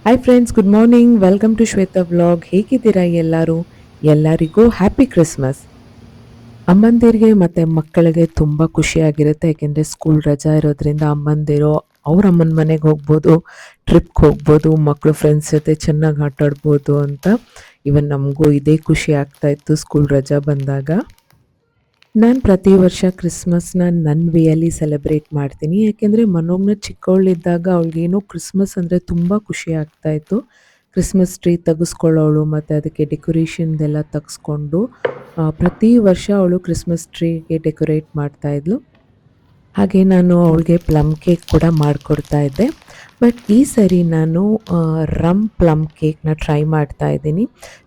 Hi friends, good morning. Welcome to Shweta vlog. ಹೇಗಿದ್ದೀರಾ ಎಲ್ಲರೂ? ಎಲ್ಲರಿಗೂ ಹ್ಯಾಪಿ ಕ್ರಿಸ್ಮಸ್. ಅಮ್ಮಂದಿರಿಗೆ ಮತ್ತು ಮಕ್ಕಳಿಗೆ ತುಂಬ ಖುಷಿಯಾಗಿರುತ್ತೆ. ಯಾಕೆಂದರೆ ಸ್ಕೂಲ್ ರಜಾ ಇರೋದ್ರಿಂದ ಅಮ್ಮಂದಿರು ಅವ್ರ ಅಮ್ಮನ ಮನೆಗೆ ಹೋಗ್ಬೋದು, ಟ್ರಿಪ್ಗೆ ಹೋಗ್ಬೋದು, ಮಕ್ಕಳು ಫ್ರೆಂಡ್ಸ್ ಜೊತೆ ಚೆನ್ನಾಗಿ ಆಟ ಆಡ್ಬೋದು ಅಂತ. ಇವನ್ ನಮಗೂ ಇದೇ ಖುಷಿ ಆಗ್ತಾ ಇತ್ತು ಸ್ಕೂಲ್ ರಜಾ ಬಂದಾಗ. ನಾನು ಪ್ರತಿ ವರ್ಷ ಕ್ರಿಸ್ಮಸ್ನ ನನ್ನ ವೇಯಲ್ಲಿ ಸೆಲೆಬ್ರೇಟ್ ಮಾಡ್ತೀನಿ. ಯಾಕೆಂದರೆ ಮನೋಗ್ನ ಚಿಕ್ಕವಳಿದ್ದಾಗ ಅವಳಿಗೇನೋ ಕ್ರಿಸ್ಮಸ್ ಅಂದರೆ ತುಂಬ ಖುಷಿ ಆಗ್ತಾಯಿತ್ತು. ಕ್ರಿಸ್ಮಸ್ ಟ್ರೀ ತೆಗೆಸ್ಕೊಳ್ಳೋಳು ಮತ್ತು ಅದಕ್ಕೆ ಡೆಕೋರೇಷನ್ದೆಲ್ಲ ತೆಗೆಸ್ಕೊಂಡು ಪ್ರತಿ ವರ್ಷ ಅವಳು ಕ್ರಿಸ್ಮಸ್ ಟ್ರೀಗೆ ಡೆಕೋರೇಟ್ ಮಾಡ್ತಾಯಿದ್ಲು. ಹಾಗೆ ನಾನು ಅವಳಿಗೆ ಪ್ಲಮ್ ಕೇಕ್ ಕೂಡ ಮಾಡಿಕೊಡ್ತಾ ಇದ್ದೆ. ಬಟ್ ಈ ಸರಿ ನಾನು ರಮ್ ಪ್ಲಮ್ ಕೇಕ್ನ ಟ್ರೈ ಮಾಡ್ತಾ ಇದ್ದೀನಿ.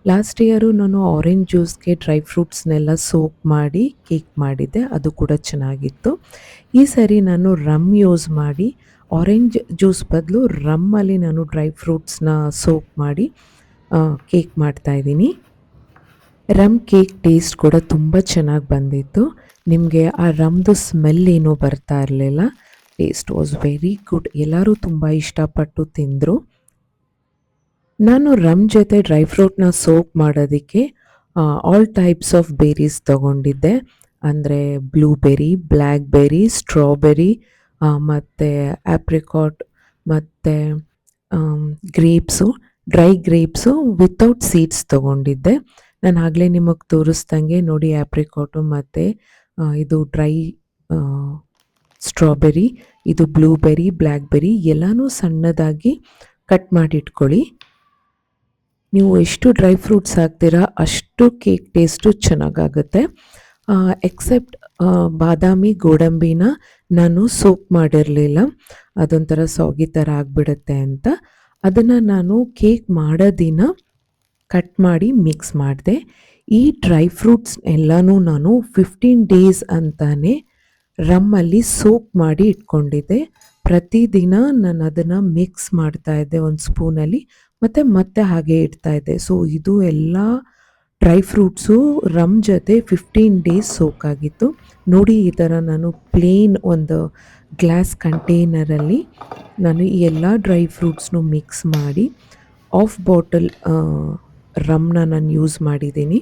ಲಾಸ್ಟ್ ಇಯರು ನಾನು ಆರೆಂಜ್ ಜ್ಯೂಸ್ಗೆ ಡ್ರೈ ಫ್ರೂಟ್ಸ್ನೆಲ್ಲ ಸೋಕ್ ಮಾಡಿ ಕೇಕ್ ಮಾಡಿದ್ದೆ, ಅದು ಕೂಡ ಚೆನ್ನಾಗಿತ್ತು. ಈ ಸರಿ ನಾನು ರಮ್ ಯೂಸ್ ಮಾಡಿ ಆರೆಂಜ್ ಜ್ಯೂಸ್ ಬದಲು ರಮ್ಮಲ್ಲಿ ನಾನು ಡ್ರೈ ಫ್ರೂಟ್ಸ್ನ ಸೋಕ್ ಮಾಡಿ ಕೇಕ್ ಮಾಡ್ತಾಯಿದ್ದೀನಿ. ರಮ್ ಕೇಕ್ ಟೇಸ್ಟ್ ಕೂಡ ತುಂಬ ಚೆನ್ನಾಗಿ ಬಂದಿತ್ತು. ನಿಮಗೆ ಆ ರಮ್ದು ಸ್ಮೆಲ್ ಏನೂ ಬರ್ತಾ ಇರಲಿಲ್ಲ. Taste was very good. ಎಲ್ಲರೂ ತುಂಬ ಇಷ್ಟಪಟ್ಟು ತಿಂದರು. ನಾನು ರಮ್ ಜೊತೆ ಡ್ರೈ ಫ್ರೂಟ್ನ ಸೋಕ್ ಮಾಡೋದಕ್ಕೆ ಆಲ್ ಟೈಪ್ಸ್ ಆಫ್ ಬೇರೀಸ್ ತೊಗೊಂಡಿದ್ದೆ. ಅಂದರೆ ಬ್ಲೂಬೆರಿ, ಬ್ಲ್ಯಾಕ್ಬೆರಿ, ಸ್ಟ್ರಾಬೆರಿ ಮತ್ತು ಆಪ್ರಿಕಾಟ್ ಮತ್ತು grapes, dry grapes without seeds ತೊಗೊಂಡಿದ್ದೆ. ನಾನು ಆಗಲೇ ನಿಮಗೆ ತೋರಿಸ್ದಂಗೆ ನೋಡಿ, ಆಪ್ರಿಕಾಟು ಮತ್ತು ಇದು ಡ್ರೈ ಸ್ಟ್ರಾಬೆರಿ, ಇದು ಬ್ಲೂಬೆರಿ, ಬ್ಲ್ಯಾಕ್ಬೆರಿ ಎಲ್ಲನೂ ಸಣ್ಣದಾಗಿ ಕಟ್ ಮಾಡಿಟ್ಕೊಳ್ಳಿ. ನೀವು ಎಷ್ಟು ಡ್ರೈ ಫ್ರೂಟ್ಸ್ ಹಾಕ್ತೀರಾ ಅಷ್ಟು ಕೇಕ್ ಟೇಸ್ಟು ಚೆನ್ನಾಗಾಗುತ್ತೆ. ಎಕ್ಸೆಪ್ಟ್ ಬಾದಾಮಿ, ಗೋಡಂಬಿನ ನಾನು ಸೋಕ್ ಮಾಡಿರಲಿಲ್ಲ, ಅದೊಂಥರ ಸಾಗಿ ಥರ ಆಗಿಬಿಡುತ್ತೆ ಅಂತ. ಅದನ್ನು ನಾನು ಕೇಕ್ ಮಾಡೋ ದಿನ ಕಟ್ ಮಾಡಿ ಮಿಕ್ಸ್ ಮಾಡಿದೆ. ಈ ಡ್ರೈ ಫ್ರೂಟ್ಸ್ ಎಲ್ಲನೂ ನಾನು 15 ಡೇಸ್ ಅಂತಾನೆ ರಮ್ಮಲ್ಲಿ ಸೋಕ್ ಮಾಡಿ ಇಟ್ಕೊಂಡಿದ್ದೆ. ಪ್ರತಿದಿನ ನಾನು ಅದನ್ನು ಮಿಕ್ಸ್ ಮಾಡ್ತಾಯಿದ್ದೆ ಒಂದು ಸ್ಪೂನಲ್ಲಿ, ಮತ್ತೆ ಹಾಗೆ ಇಡ್ತಾಯಿದ್ದೆ. ಸೊ ಇದು ಎಲ್ಲ ಡ್ರೈ ಫ್ರೂಟ್ಸು ರಮ್ ಜೊತೆ 15 ಡೇಸ್ ಸೋಕಾಗಿತ್ತು. ನೋಡಿ, ಈ ಥರ ನಾನು ಪ್ಲೇನ್ ಒಂದು ಗ್ಲಾಸ್ ಕಂಟೈನರಲ್ಲಿ ನಾನು ಈ ಎಲ್ಲ ಡ್ರೈ ಫ್ರೂಟ್ಸ್ನು ಮಿಕ್ಸ್ ಮಾಡಿ ಹಾಫ್ ಬಾಟಲ್ ರಮ್ನ ನಾನು ಯೂಸ್ ಮಾಡಿದ್ದೀನಿ.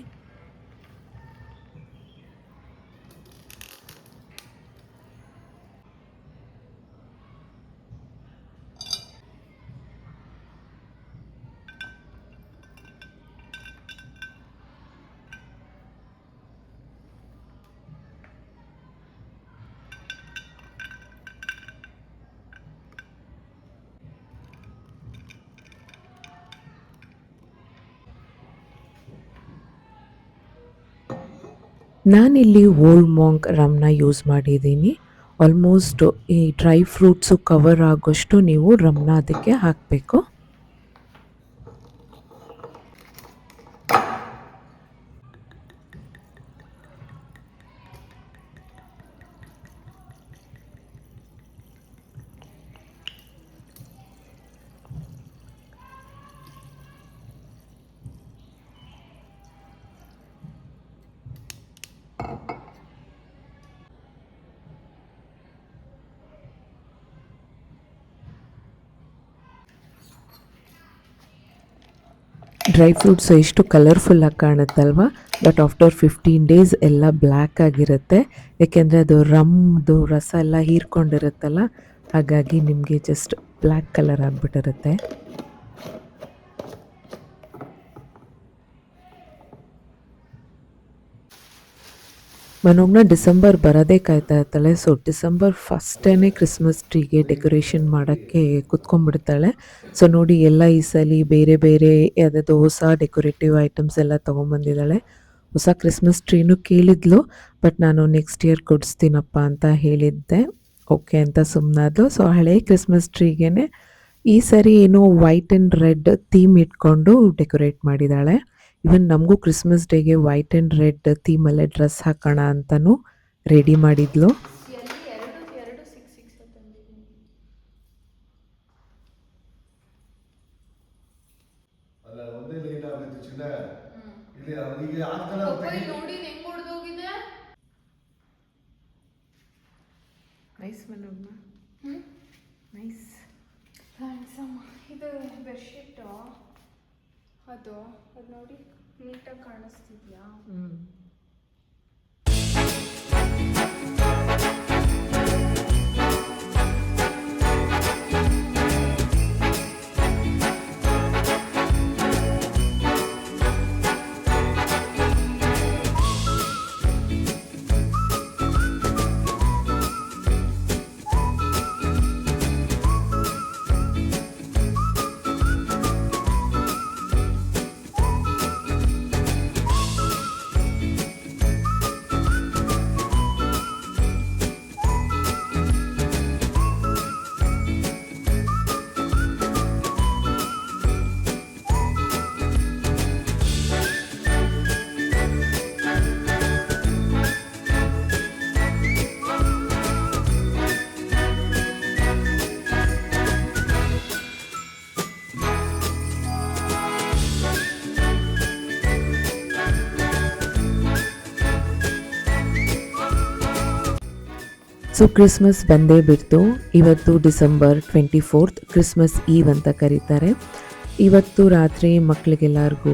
ನಾನಿಲ್ಲಿ ಓಲ್ಡ್ ಮಾಂಕ್ ರಮ್ನ ಯೂಸ್ ಮಾಡಿದ್ದೀನಿ. ಆಲ್ಮೋಸ್ಟ್ ಈ ಡ್ರೈ ಫ್ರೂಟ್ಸು ಕವರ್ ಆಗೋಷ್ಟು ನೀವು ರಮ್ನ ಅದಕ್ಕೆ ಹಾಕಬೇಕು. ಡ್ರೈ ಫ್ರೂಟ್ಸ್ ಎಷ್ಟು ಕಲರ್ಫುಲ್ಲಾಗಿ ಕಾಣುತ್ತಲ್ವ, ಬಟ್ ಆಫ್ಟರ್ 15 ಡೇಸ್ ಎಲ್ಲ ಬ್ಲ್ಯಾಕ್ ಆಗಿರುತ್ತೆ. ಯಾಕೆಂದರೆ ಅದು ರಮ್ದು ರಸ ಎಲ್ಲ ಹೀರ್ಕೊಂಡಿರುತ್ತಲ್ಲ, ಹಾಗಾಗಿ ನಿಮಗೆ ಜಸ್ಟ್ ಬ್ಲ್ಯಾಕ್ ಕಲರ್ ಆಗಿಬಿಟ್ಟಿರುತ್ತೆ. ಮನೋಗ್ನ ಡಿಸೆಂಬರ್ ಬರೋದೇ ಕಾಯ್ತಾ ಇರ್ತಾಳೆ. ಸೊ ಡಿಸೆಂಬರ್ ಫಸ್ಟೇ ಕ್ರಿಸ್ಮಸ್ ಟ್ರೀಗೆ ಡೆಕೋರೇಷನ್ ಮಾಡೋಕ್ಕೆ ಕುತ್ಕೊಂಡ್ಬಿಡ್ತಾಳೆ. ಸೊ ನೋಡಿ, ಎಲ್ಲ ಈ ಸಲ ಬೇರೆ ಬೇರೆ ಯಾವುದಾದ್ರು ಹೊಸ ಡೆಕೋರೇಟಿವ್ ಐಟಮ್ಸ್ ಎಲ್ಲ ತೊಗೊಂಬಂದಿದ್ದಾಳೆ. ಹೊಸ ಕ್ರಿಸ್ಮಸ್ ಟ್ರೀನೂ ಕೇಳಿದ್ಲು, ಬಟ್ ನಾನು ನೆಕ್ಸ್ಟ್ ಇಯರ್ ಕೊಡಿಸ್ತೀನಪ್ಪ ಅಂತ ಹೇಳಿದ್ದೆ. ಓಕೆ ಅಂತ ಸುಮ್ಮನಾದ್ಲು. ಸೊ ಹಳೆ ಕ್ರಿಸ್ಮಸ್ ಟ್ರೀಗೇ ಈ ಸರಿ ಏನೋ ವೈಟ್ ಆ್ಯಂಡ್ ರೆಡ್ ಥೀಮ್ ಇಟ್ಕೊಂಡು ಡೆಕೋರೇಟ್ ಮಾಡಿದ್ದಾಳೆ. ಇವನ್ ನಮಗೂ ಕ್ರಿಸ್ಮಸ್ ಡೇಗೆ ವೈಟ್ ಆ್ಯಂಡ್ ರೆಡ್ ಥೀಮಲ್ಲೇ ಡ್ರೆಸ್ ಹಾಕೋಣ ಅಂತಲೂ ರೆಡಿ ಮಾಡಿದ್ಲು. Nice Manogna, nice. ಥ್ಯಾಂಕ್ಸ್ ಅಮ್ಮ. ಇದು ಬೆಡ್ಶೀಟು ಅದು ನೋಡಿ ನೀಟಾಗಿ ಕಾಣಿಸ್ತಿದ್ಯಾ? ಸೊ ಕ್ರಿಸ್ಮಸ್ ಬಂದೇ ಬಿಡ್ತು. ಇವತ್ತು ಡಿಸೆಂಬರ್ 24 ಕ್ರಿಸ್ಮಸ್ ಈವ್ ಅಂತ ಕರೀತಾರೆ. ಇವತ್ತು ರಾತ್ರಿ ಮಕ್ಕಳಿಗೆಲ್ಲರಿಗೂ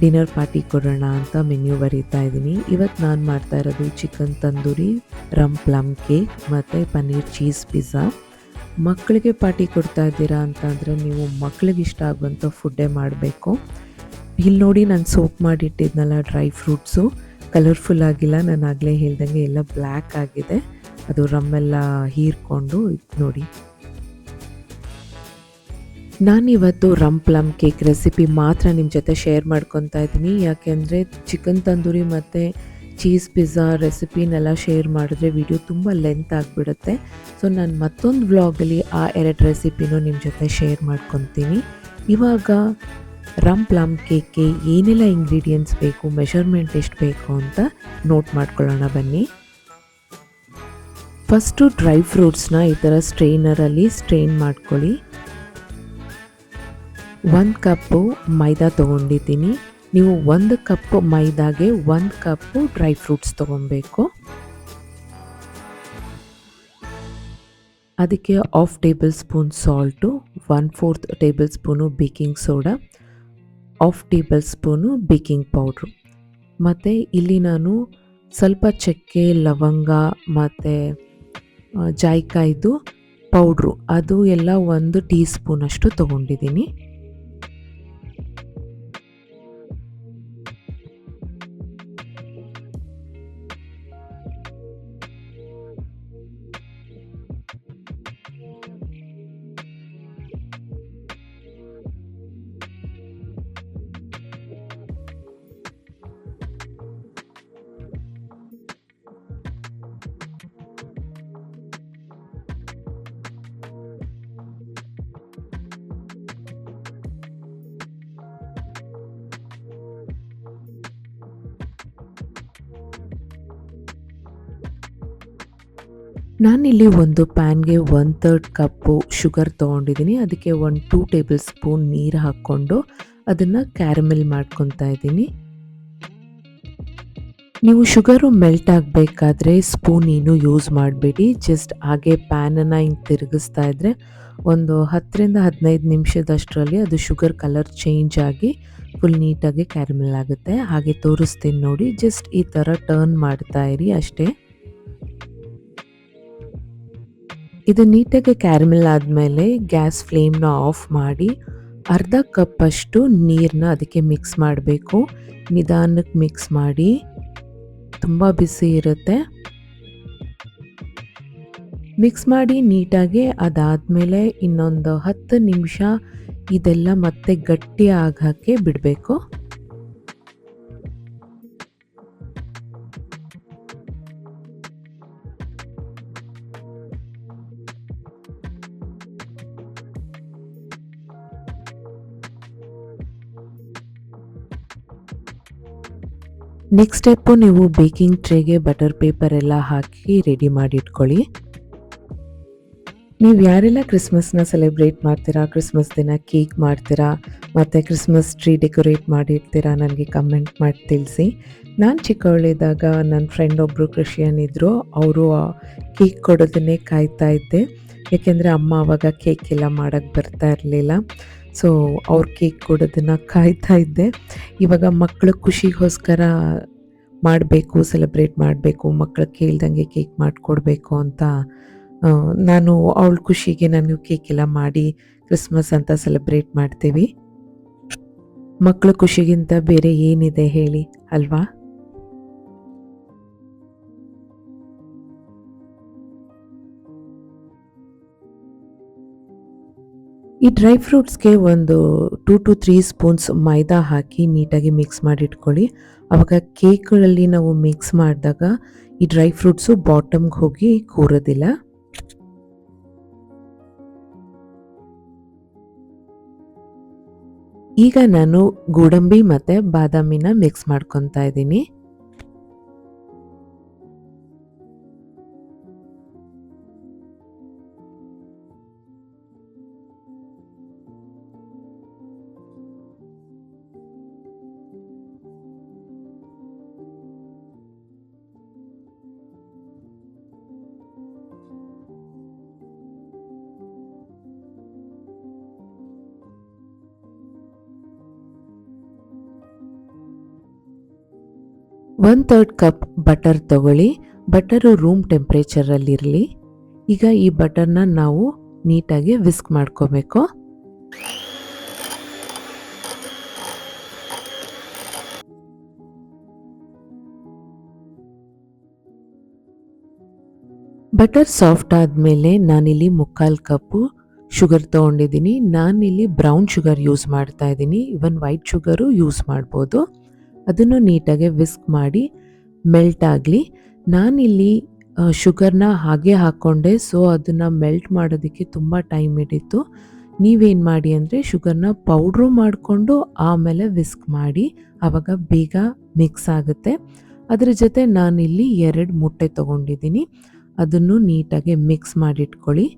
ಡಿನ್ನರ್ ಪಾರ್ಟಿ ಕೊಡೋಣ ಅಂತ ಮೆನ್ಯೂ ಬರೀತಾ ಇದ್ದೀನಿ. ಇವತ್ತು ನಾನು ಮಾಡ್ತಾ ಇರೋದು chicken tandoori, rum plum cake ಮತ್ತು ಪನ್ನೀರ್ ಚೀಸ್ ಪಿಜ್ಜಾ. ಮಕ್ಕಳಿಗೆ ಪಾರ್ಟಿ ಕೊಡ್ತಾ ಇದ್ದೀರಾ ಅಂತಂದರೆ ನೀವು ಮಕ್ಕಳಿಗೆ ಇಷ್ಟ ಆಗುವಂಥ ಫುಡ್ಡೇ ಮಾಡಬೇಕು. ಇಲ್ಲಿ ನೋಡಿ ನಾನು ಸೋಪ್ ಮಾಡಿಟ್ಟಿದ್ನಲ್ಲ ಡ್ರೈ ಫ್ರೂಟ್ಸು ಕಲರ್ಫುಲ್ ಆಗಿಲ್ಲ, ನಾನು ಆಗಲೇ ಹೇಳ್ದಂಗೆ ಎಲ್ಲ ಬ್ಲ್ಯಾಕ್ ಆಗಿದೆ. ಅದು ರಮ್ಮೆಲ್ಲ ಹೀರ್ಕೊಂಡು ನೋಡಿ. ನಾನಿವತ್ತು ರಮ್ ಪ್ಲಮ್ ಕೇಕ್ ರೆಸಿಪಿ ಮಾತ್ರ ನಿಮ್ಮ ಜೊತೆ ಶೇರ್ ಮಾಡ್ಕೊತಾ ಇದ್ದೀನಿ. ಯಾಕೆಂದರೆ ಚಿಕನ್ ತಂದೂರಿ ಮತ್ತು ಚೀಸ್ ಪಿಜ್ಜಾ ರೆಸಿಪಿನೆಲ್ಲ ಶೇರ್ ಮಾಡಿದ್ರೆ ವಿಡಿಯೋ ತುಂಬ ಲೆಂತ್ ಆಗಿಬಿಡುತ್ತೆ. ಸೊ ನಾನು ಮತ್ತೊಂದು ವ್ಲಾಗಲ್ಲಿ ಆ 2 ರೆಸಿಪಿನೂ ನಿಮ್ಮ ಜೊತೆ ಶೇರ್ ಮಾಡ್ಕೊತೀನಿ. ಇವಾಗ ರಮ್ ಪ್ಲಮ್ ಕೇಕ್ಗೆ ಏನೆಲ್ಲ ಇಂಗ್ರೀಡಿಯೆಂಟ್ಸ್ ಬೇಕು, ಮೆಷರ್ಮೆಂಟ್ ಎಷ್ಟು ಬೇಕು ಅಂತ ನೋಟ್ ಮಾಡ್ಕೊಳ್ಳೋಣ ಬನ್ನಿ. ಫಸ್ಟು ಡ್ರೈ ಫ್ರೂಟ್ಸ್ನ ಈ ಥರ ಸ್ಟ್ರೈನರಲ್ಲಿ ಸ್ಟ್ರೈನ್ ಮಾಡ್ಕೊಳ್ಳಿ. 1 ಕಪ್ಪು ಮೈದಾ ತೊಗೊಂಡಿದ್ದೀನಿ. ನೀವು 1 ಕಪ್ ಮೈದಾಗೆ 1 ಕಪ್ಪು ಡ್ರೈ ಫ್ರೂಟ್ಸ್ ತೊಗೊಬೇಕು. ಅದಕ್ಕೆ 1/2 table spoon salt, 1/4 table spoon baking soda, 1/2 table spoon baking powder. ಮತ್ತು ಇಲ್ಲಿ ನಾನು ಸ್ವಲ್ಪ ಚಕ್ಕೆ, ಲವಂಗ ಮತ್ತು ಜಾಯಿಕಾಯ್ದು ಪೌಡ್ರು ಅದು ಎಲ್ಲ 1 ಟೀ ಸ್ಪೂನಷ್ಟು ತೊಗೊಂಡಿದ್ದೀನಿ. ನಾನಿಲ್ಲಿ ಒಂದು ಪ್ಯಾನ್ಗೆ 1/3 ಕಪ್ಪು ಶುಗರ್ ತೊಗೊಂಡಿದ್ದೀನಿ. ಅದಕ್ಕೆ 2 ಟೇಬಲ್ ಸ್ಪೂನ್ ನೀರು ಹಾಕ್ಕೊಂಡು ಅದನ್ನು ಕ್ಯಾರಮೆಲ್ ಮಾಡ್ಕೊತಾ ಇದ್ದೀನಿ. ನೀವು ಶುಗರು ಮೆಲ್ಟ್ ಆಗಬೇಕಾದ್ರೆ ಸ್ಪೂನ್ ಏನು ಯೂಸ್ ಮಾಡಬೇಡಿ. ಜಸ್ಟ್ ಹಾಗೆ ಪ್ಯಾನನ್ನು ಹಿಂಗೆ ತಿರುಗಿಸ್ತಾ ಇದ್ದರೆ ಒಂದು 10ರಿಂದ 15 ನಿಮಿಷದಷ್ಟರಲ್ಲಿ ಅದು ಶುಗರ್ ಕಲರ್ ಚೇಂಜ್ ಆಗಿ ಫುಲ್ ನೀಟಾಗಿ ಕ್ಯಾರಮೆಲ್ ಆಗುತ್ತೆ. ಹಾಗೆ ತೋರಿಸ್ತೀನಿ ನೋಡಿ. ಜಸ್ಟ್ ಈ ಥರ ಟರ್ನ್ ಮಾಡ್ತಾ ಇರಿ ಅಷ್ಟೇ. ಇದು ನೀಟಾಗಿ ಕ್ಯಾರಮೆಲ್ ಆದಮೇಲೆ ಗ್ಯಾಸ್ ಫ್ಲೇಮ್ನ ಆಫ್ ಮಾಡಿ ಅರ್ಧ ಕಪ್ಪಷ್ಟು ನೀರನ್ನ ಅದಕ್ಕೆ ಮಿಕ್ಸ್ ಮಾಡಬೇಕು. ನಿಧಾನಕ್ಕೆ ಮಿಕ್ಸ್ ಮಾಡಿ, ತುಂಬ ಬಿಸಿ ಇರುತ್ತೆ. ಮಿಕ್ಸ್ ಮಾಡಿ ನೀಟಾಗಿ ಅದಾದಮೇಲೆ ಇನ್ನೊಂದು 10 ನಿಮಿಷ ಇದೆಲ್ಲ ಮತ್ತೆ ಗಟ್ಟಿ ಆಗೋಕ್ಕೆ ಬಿಡಬೇಕು. ನೆಕ್ಸ್ಟ್ ಸ್ಟೆಪ್ಪು, ನೀವು ಬೇಕಿಂಗ್ ಟ್ರೇಗೆ ಬಟರ್ ಪೇಪರ್ ಎಲ್ಲ ಹಾಕಿ ರೆಡಿ ಮಾಡಿ ಇಟ್ಕೊಳ್ಳಿ. ನೀವು ಯಾರೆಲ್ಲ ಕ್ರಿಸ್ಮಸ್ನ ಸೆಲೆಬ್ರೇಟ್ ಮಾಡ್ತೀರಾ, ಕ್ರಿಸ್ಮಸ್ ದಿನ ಕೇಕ್ ಮಾಡ್ತೀರಾ ಮತ್ತು ಕ್ರಿಸ್ಮಸ್ ಟ್ರೀ ಡೆಕೋರೇಟ್ ಮಾಡಿರ್ತೀರಾ, ನನಗೆ ಕಮೆಂಟ್ ಮಾಡಿ ತಿಳಿಸಿ. ನಾನು ಚಿಕ್ಕವಳಿದ್ದಾಗ ನನ್ನ ಫ್ರೆಂಡ್ ಒಬ್ಬರು ಕ್ರಿಶ್ಚಿಯನ್ ಇದ್ದರು. ಅವರು ಕೇಕ್ ಕೊಡೋದನ್ನೇ ಕಾಯ್ತಾ ಇದ್ದೆ. ಏಕೆಂದರೆ ಅಮ್ಮ ಆವಾಗ ಕೇಕ್ ಎಲ್ಲ ಮಾಡೋಕ್ಕೆ ಬರ್ತಾ ಇರಲಿಲ್ಲ. ಸೊ ಅವ್ರ ಕೇಕ್ ಕೊಡೋದನ್ನು ಕಾಯ್ತಾ ಇದ್ದೆ. ಇವಾಗ ಮಕ್ಕಳ ಖುಷಿಗೋಸ್ಕರ ಮಾಡಬೇಕು, ಸೆಲೆಬ್ರೇಟ್ ಮಾಡಬೇಕು, ಮಕ್ಕಳು ಕೇಳ್ದಂಗೆ ಕೇಕ್ ಮಾಡಿಕೊಡ್ಬೇಕು ಅಂತ ನಾನು ಅವಳ ಖುಷಿಗೆ ನಾನು ಕೇಕ್ ಎಲ್ಲ ಮಾಡಿ ಕ್ರಿಸ್ಮಸ್ ಅಂತ ಸೆಲೆಬ್ರೇಟ್ ಮಾಡ್ತೀವಿ. ಮಕ್ಕಳ ಖುಷಿಗಿಂತ ಬೇರೆ ಏನಿದೆ ಹೇಳಿ ಅಲ್ವಾ? ಈ ಡ್ರೈ ಫ್ರೂಟ್ಸ್ಗೆ ಒಂದು 2 to 3 ಸ್ಪೂನ್ಸ್ ಮೈದಾ ಹಾಕಿ ನೀಟಾಗಿ ಮಿಕ್ಸ್ ಮಾಡಿಟ್ಕೊಳ್ಳಿ. ಆವಾಗ ಕೇಕ್ಗಳಲ್ಲಿ ನಾವು ಮಿಕ್ಸ್ ಮಾಡಿದಾಗ ಈ ಡ್ರೈ ಫ್ರೂಟ್ಸು ಬಾಟಮ್ಗೆ ಹೋಗಿ ಕೂರೋದಿಲ್ಲ. ಈಗ ನಾನು ಗೋಡಂಬಿ ಮತ್ತು ಬಾದಾಮಿನ ಮಿಕ್ಸ್ ಮಾಡ್ಕೊತಾ ಇದ್ದೀನಿ. ಒನ್ ಥರ್ಡ್ ಕಪ್ ಬಟರ್ ತಗೊಳ್ಳಿ. ಬಟರು ರೂಮ್ ಟೆಂಪ್ರೇಚರಲ್ಲಿರಲಿ. ಈಗ ಈ ಬಟರ್ನ ನಾವು ನೀಟಾಗಿ ವಿಸ್ಕ್ ಮಾಡ್ಕೋಬೇಕು. ಬಟರ್ ಸಾಫ್ಟ್ ಆದಮೇಲೆ ನಾನಿಲ್ಲಿ 3/4 ಕಪ್ಪು ಶುಗರ್ ತೊಗೊಂಡಿದ್ದೀನಿ. ನಾನಿಲ್ಲಿ ಬ್ರೌನ್ ಶುಗರ್ ಯೂಸ್ ಮಾಡ್ತಾ ಇದ್ದೀನಿ. ಇವನ್ ವೈಟ್ ಶುಗರು ಯೂಸ್ ಮಾಡ್ಬೋದು. ಅದನ್ನು ನೀಟಾಗಿ ವಿಸ್ಕ್ ಮಾಡಿ ಮೆಲ್ಟ್ ಆಗಲಿ. ನಾನಿಲ್ಲಿ ಶುಗರ್ನ ಹಾಗೆ ಹಾಕ್ಕೊಂಡೆ, ಸೊ ಅದನ್ನು ಮೆಲ್ಟ್ ಮಾಡೋದಕ್ಕೆ ತುಂಬ ಟೈಮ್ ಹಿಡಿತು. ನೀವೇನು ಮಾಡಿ ಅಂದರೆ ಶುಗರ್ನ ಪೌಡ್ರು ಮಾಡಿಕೊಂಡು ಆಮೇಲೆ ವಿಸ್ಕ್ ಮಾಡಿ, ಆವಾಗ ಬೇಗ ಮಿಕ್ಸ್ ಆಗುತ್ತೆ. ಅದರ ಜೊತೆ ನಾನಿಲ್ಲಿ 2 ಮೊಟ್ಟೆ ತೊಗೊಂಡಿದ್ದೀನಿ. ಅದನ್ನು ನೀಟಾಗಿ ಮಿಕ್ಸ್ ಮಾಡಿಟ್ಕೊಳ್ಳಿ.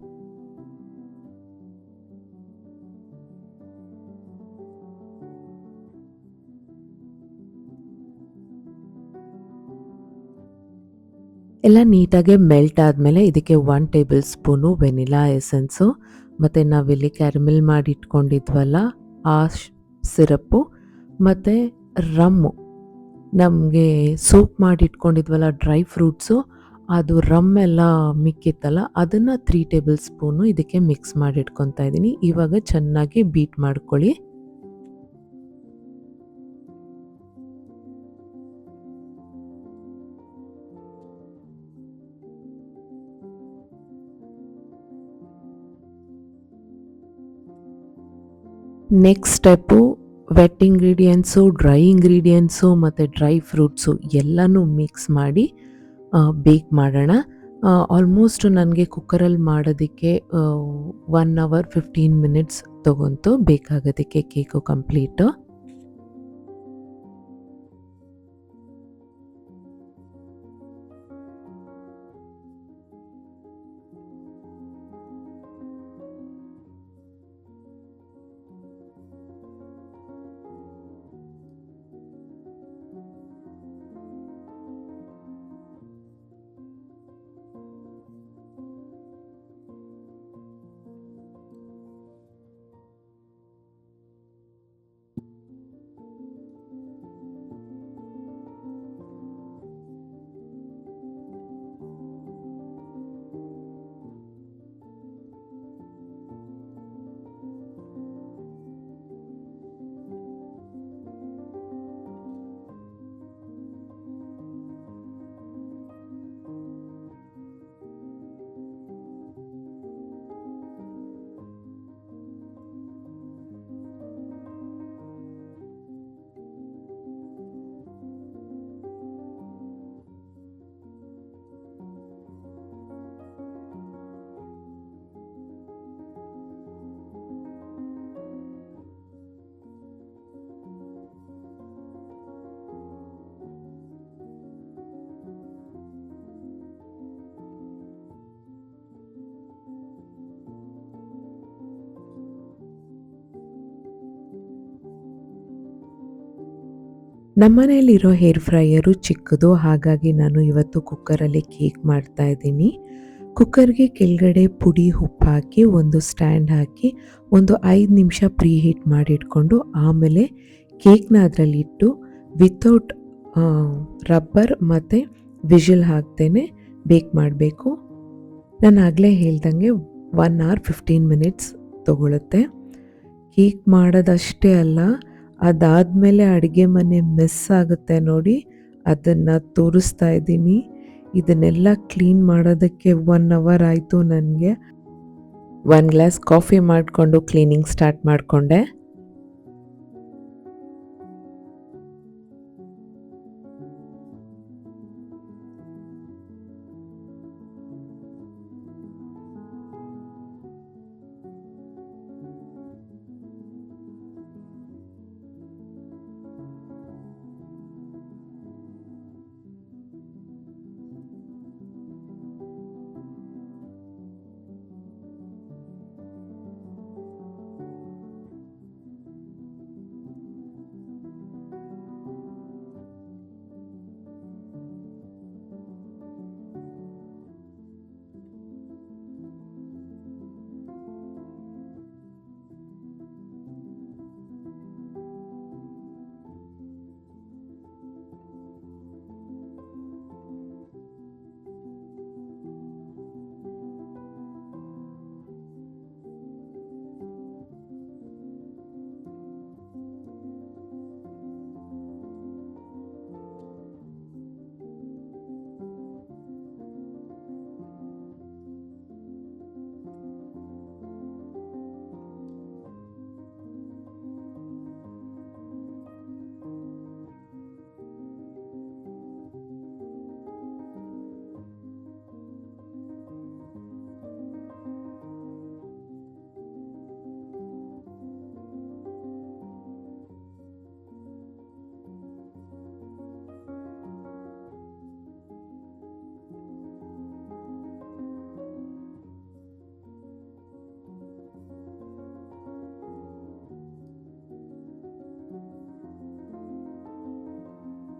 ಎಲ್ಲ ನೀಟಾಗಿ ಮೆಲ್ಟ್ ಆದಮೇಲೆ ಇದಕ್ಕೆ 1 ಟೇಬಲ್ ಸ್ಪೂನು ವೆನಿಲಾ ಎಸೆನ್ಸು ಮತ್ತು ನಾವಿಲ್ಲಿ ಕ್ಯಾರಮೆಲ್ ಮಾಡಿ ಇಟ್ಕೊಂಡಿದ್ವಲ್ಲ ಆ ಸಿರಪ್ಪು ಮತ್ತು ರಮ್ಮು, ನಮಗೆ ಸೋಕ್ ಮಾಡಿ ಇಟ್ಕೊಂಡಿದ್ವಲ್ಲ ಡ್ರೈ ಫ್ರೂಟ್ಸು, ಅದು ರಮ್ ಎಲ್ಲ ಮಿಕ್ಕಿತ್ತಲ್ಲ ಅದನ್ನು 3 ಟೇಬಲ್ ಸ್ಪೂನು ಇದಕ್ಕೆ ಮಿಕ್ಸ್ ಮಾಡಿ ಇಟ್ಕೊತಾ ಇದ್ದೀನಿ. ಇವಾಗ ಚೆನ್ನಾಗಿ ಬೀಟ್ ಮಾಡ್ಕೊಳ್ಳಿ. Next step wet ingredients, dry ingredients ಮತ್ತು ಡ್ರೈ ಫ್ರೂಟ್ಸು ಎಲ್ಲನೂ ಮಿಕ್ಸ್ ಮಾಡಿ ಬೇಕ್ ಮಾಡೋಣ. ಆಲ್ಮೋಸ್ಟ್ ನನಗೆ ಕುಕ್ಕರಲ್ಲಿ ಮಾಡೋದಕ್ಕೆ 1 hour 15 minutes ತೊಗೊಂತು ಬೇಕಾಗೋದಕ್ಕೆ ಕೇಕು ಕಂಪ್ಲೀಟು. ನಮ್ಮನೇಲಿರೋ ಹೇರ್ ಫ್ರೈಯರು ಚಿಕ್ಕದು, ಹಾಗಾಗಿ ನಾನು ಇವತ್ತು ಕುಕ್ಕರಲ್ಲಿ ಕೇಕ್ ಮಾಡ್ತಾ ಇದ್ದೀನಿ. ಕುಕ್ಕರ್ಗೆ ಕೆಳಗಡೆ ಪುಡಿ ಉಪ್ಪು ಹಾಕಿ ಒಂದು ಸ್ಟ್ಯಾಂಡ್ ಹಾಕಿ ಒಂದು 5 ನಿಮಿಷ ಪ್ರೀ ಹೀಟ್ ಮಾಡಿ ಇಟ್ಕೊಂಡು ಆಮೇಲೆ ಕೇಕ್ನ ಅದರಲ್ಲಿಟ್ಟು ವಿತೌಟ್ ರಬ್ಬರ್ ಮತ್ತು ವಿಷಲ್ ಹಾಕ್ದೇನೆ ಬೇಕ್ ಮಾಡಬೇಕು. ನಾನು ಆಗಲೇ ಹೇಳ್ದಂಗೆ 1 hour 15 minutes ತಗೊಳುತ್ತೆ. ಕೇಕ್ ಮಾಡೋದಷ್ಟೇ ಅಲ್ಲ, ಅದಾದಮೇಲೆ ಅಡುಗೆ ಮನೆ ಮೆಸ್ ಆಗುತ್ತೆ ನೋಡಿ, ಅದನ್ನು ತೋರಿಸ್ತಾ ಇದ್ದೀನಿ. ಇದನ್ನೆಲ್ಲ ಕ್ಲೀನ್ ಮಾಡೋದಕ್ಕೆ 1 hour ಆಯಿತು ನನಗೆ. 1 ಗ್ಲಾಸ್ ಕಾಫಿ ಮಾಡಿಕೊಂಡು ಕ್ಲೀನಿಂಗ್ ಸ್ಟಾರ್ಟ್ ಮಾಡಿಕೊಂಡೆ.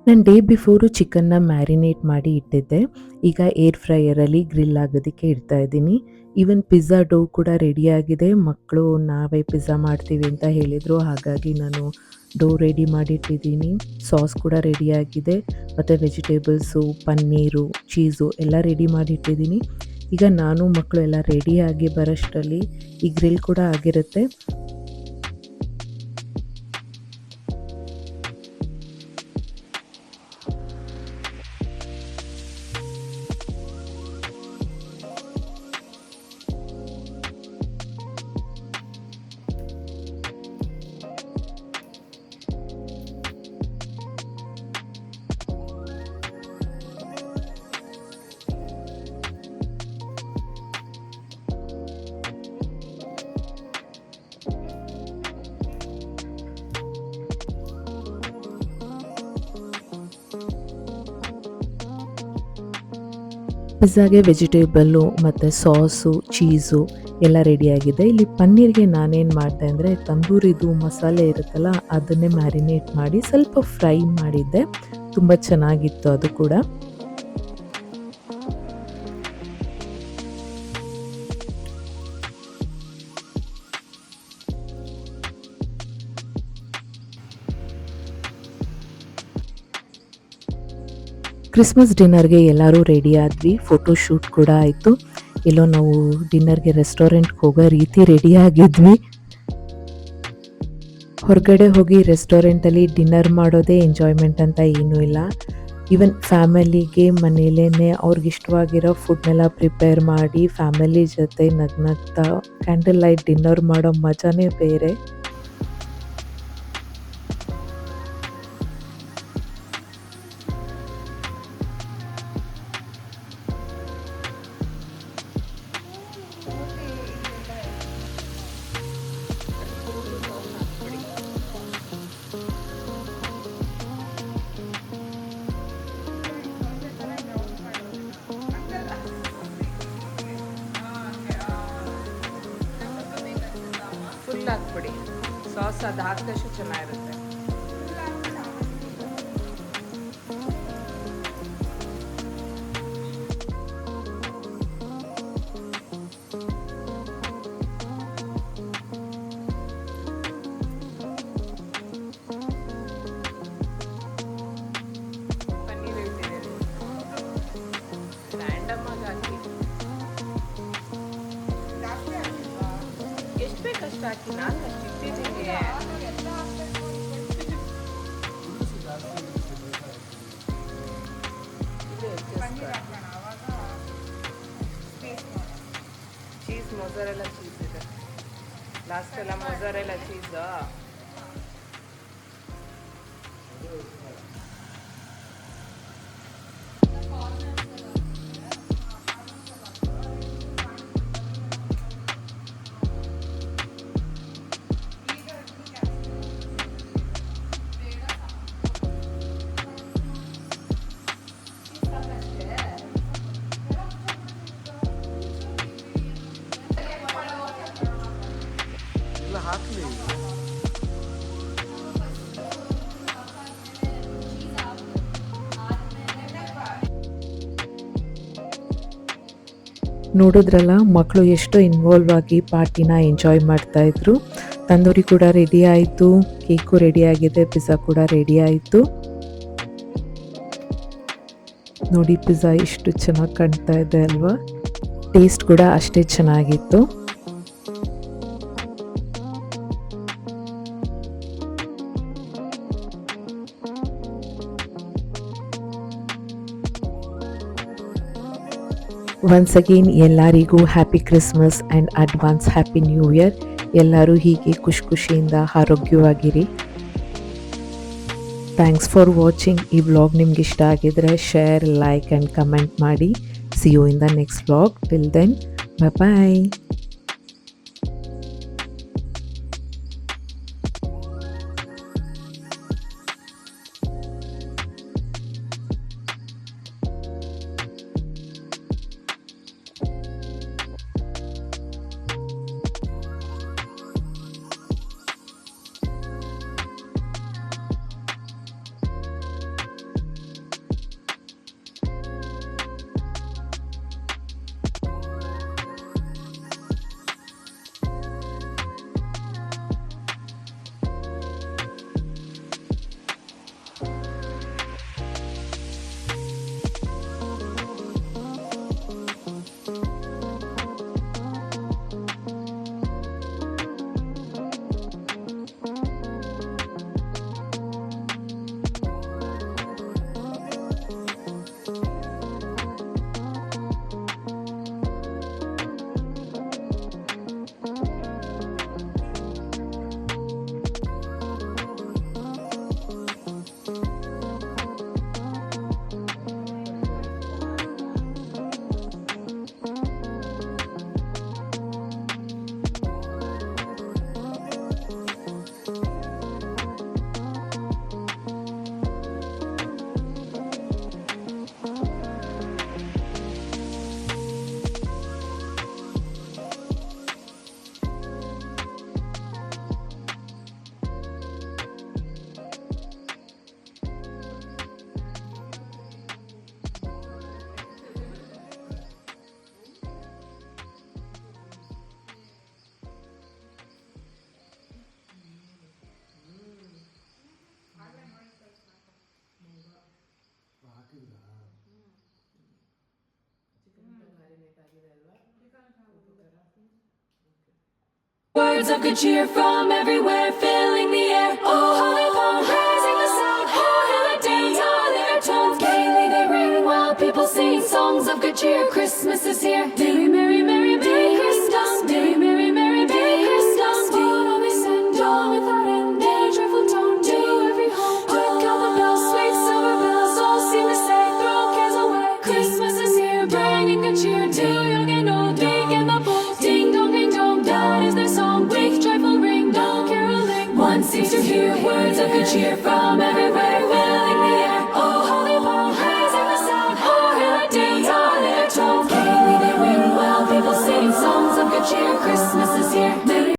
ನಾನು ಡೇ ಬಿಫೋರು ಚಿಕನ್ನ ಮ್ಯಾರಿನೇಟ್ ಮಾಡಿ ಇಟ್ಟಿದ್ದೆ. ಈಗ ಏರ್ ಫ್ರೈಯರಲ್ಲಿ ಗ್ರಿಲ್ ಆಗೋದಕ್ಕೆ ಇಡ್ತಾ ಇದ್ದೀನಿ. ಈವನ್ ಪಿಜ್ಜಾ ಡೋ ಕೂಡ ರೆಡಿಯಾಗಿದೆ. ಮಕ್ಕಳು ನಾವೇ ಪಿಜ್ಜಾ ಮಾಡ್ತೀವಿ ಅಂತ ಹೇಳಿದರು, ಹಾಗಾಗಿ ನಾನು ಡೋ ರೆಡಿ ಮಾಡಿಟ್ಟಿದ್ದೀನಿ. ಸಾಸ್ ಕೂಡ ರೆಡಿಯಾಗಿದೆ ಮತ್ತು ವೆಜಿಟೇಬಲ್ಸು, ಪನ್ನೀರು, ಚೀಸು ಎಲ್ಲ ರೆಡಿ ಮಾಡಿಟ್ಟಿದ್ದೀನಿ. ಈಗ ನಾನು ಮಕ್ಕಳು ಎಲ್ಲ ರೆಡಿಯಾಗಿ ಬರೋಷ್ಟರಲ್ಲಿ ಈ ಗ್ರಿಲ್ ಕೂಡ ಆಗಿರುತ್ತೆ. ಪಿಜ್ಜಾಗೆ ವೆಜಿಟೇಬಲ್ಲು ಮತ್ತು ಸಾಸು, ಚೀಸು ಎಲ್ಲ ರೆಡಿಯಾಗಿದೆ. ಇಲ್ಲಿ ಪನ್ನೀರ್ಗೆ ನಾನೇನು ಮಾಡಿದೆ ಅಂದರೆ ತಂದೂರಿದು ಮಸಾಲೆ ಇರುತ್ತಲ್ಲ, ಅದನ್ನೇ ಮ್ಯಾರಿನೇಟ್ ಮಾಡಿ ಸ್ವಲ್ಪ ಫ್ರೈ ಮಾಡಿದ್ದೆ. ತುಂಬ ಚೆನ್ನಾಗಿತ್ತು ಅದು ಕೂಡ. ಕ್ರಿಸ್ಮಸ್ ಡಿನ್ನರ್ಗೆ ಎಲ್ಲರೂ ರೆಡಿ ಆದ್ವಿ. ಫೋಟೋಶೂಟ್ ಕೂಡ ಆಯಿತು. ಎಲ್ಲೋ ನಾವು ಡಿನ್ನರ್ಗೆ ರೆಸ್ಟೋರೆಂಟ್ಗೆ ಹೋಗೋ ರೀತಿ ರೆಡಿ ಆಗಿದ್ವಿ. ಹೊರಗಡೆ ಹೋಗಿ ರೆಸ್ಟೋರೆಂಟಲ್ಲಿ ಡಿನ್ನರ್ ಮಾಡೋದೇ ಎಂಜಾಯ್ಮೆಂಟ್ ಅಂತ ಏನೂ ಇಲ್ಲ. ಈವನ್ ಫ್ಯಾಮಿಲಿಗೆ ಮನೇಲೇ ಅವ್ರಿಗಿಷ್ಟವಾಗಿರೋ ಫುಡ್ನೆಲ್ಲ ಪ್ರಿಪೇರ್ ಮಾಡಿ ಫ್ಯಾಮಿಲಿ ಜೊತೆ ನಗ್ನಗ್ತಾ ಕ್ಯಾಂಡಲ್ ಲೈಟ್ ಡಿನ್ನರ್ ಮಾಡೋ ಮಜಾನೇ ಬೇರೆ. ಫುಲ್ ಹಾಕ್ಬಿಡಿ, ಸಾಸ್ ಅದು ಹಾಕಿದಷ್ಟು ಚೆನ್ನಾಗಿರುತ್ತೆ. ಸಾಕಷ್ಟು ಹಾಕಿ ನಾಲ್ಕಷ್ಟು ಇಟ್ಟಿದ್ದೀನಿ. ಚೀಸ್ ಮೊಸರೆಲ್ಲ ಚೀಸ್ ಇದೆ. ಲಾಸ್ಟ್ ಎಲ್ಲ ಮೊಸರೆಲ್ಲ ಚೀಸ್. ಹಾಕ್ಲಿ. ನೋಡಿದ್ರಲ್ಲ ಮಕ್ಕಳು ಎಷ್ಟು ಇನ್ವಾಲ್ವ್ ಆಗಿ ಪಾರ್ಟಿನ ಎಂಜಾಯ್ ಮಾಡ್ತಾ ಇದ್ರು. ತಂದೂರಿ ಕೂಡ ರೆಡಿ ಆಯಿತು, ಕೇಕು ರೆಡಿ ಆಗಿದೆ, ಪಿಜ್ಜಾ ಕೂಡ ರೆಡಿ ಆಯಿತು. ನೋಡಿ ಪಿಜ್ಜಾ ಎಷ್ಟು ಚೆನ್ನಾಗಿ ಕಾಣ್ತಾ ಇದೆ ಅಲ್ವಾ? ಟೇಸ್ಟ್ ಕೂಡ ಅಷ್ಟೇ ಚೆನ್ನಾಗಿತ್ತು. ಒನ್ಸ್ ಅಗೇನ್ ಎಲ್ಲರಿಗೂ happy Christmas and advance happy new year. ಎಲ್ಲರೂ ಹೀಗೆ ಖುಷಿಯಿಂದ ಆರೋಗ್ಯವಾಗಿರಿ. Thanks for watching. ಈ ವ್ಲಾಗ್ ನಿಮ್ಗೆ ಇಷ್ಟ ಆಗಿದ್ರೆ ಶೇರ್, ಲೈಕ್ ಆ್ಯಂಡ್ ಕಮೆಂಟ್ ಮಾಡಿ. See you in the next vlog. Till then, bye. Words of good cheer from everywhere, filling the air. Oh, holy palm, raising the sound. Oh, hear the dance, all their tones gaily they ring while people sing songs of good cheer. Christmas is here. Merry, merry, merry, merry Christmas. Merry, merry, merry, merry Christmas. What all they send on without end, a joyful tone to every home. Quick all the bells, sweet silver bells, all seem to say, throw cares away. Christmas is here, bringing good cheer to young and old, big and the bold. Ding dong, that is their song. With joyful ring, dull caroling. One seems to hear words of good cheer from everywhere.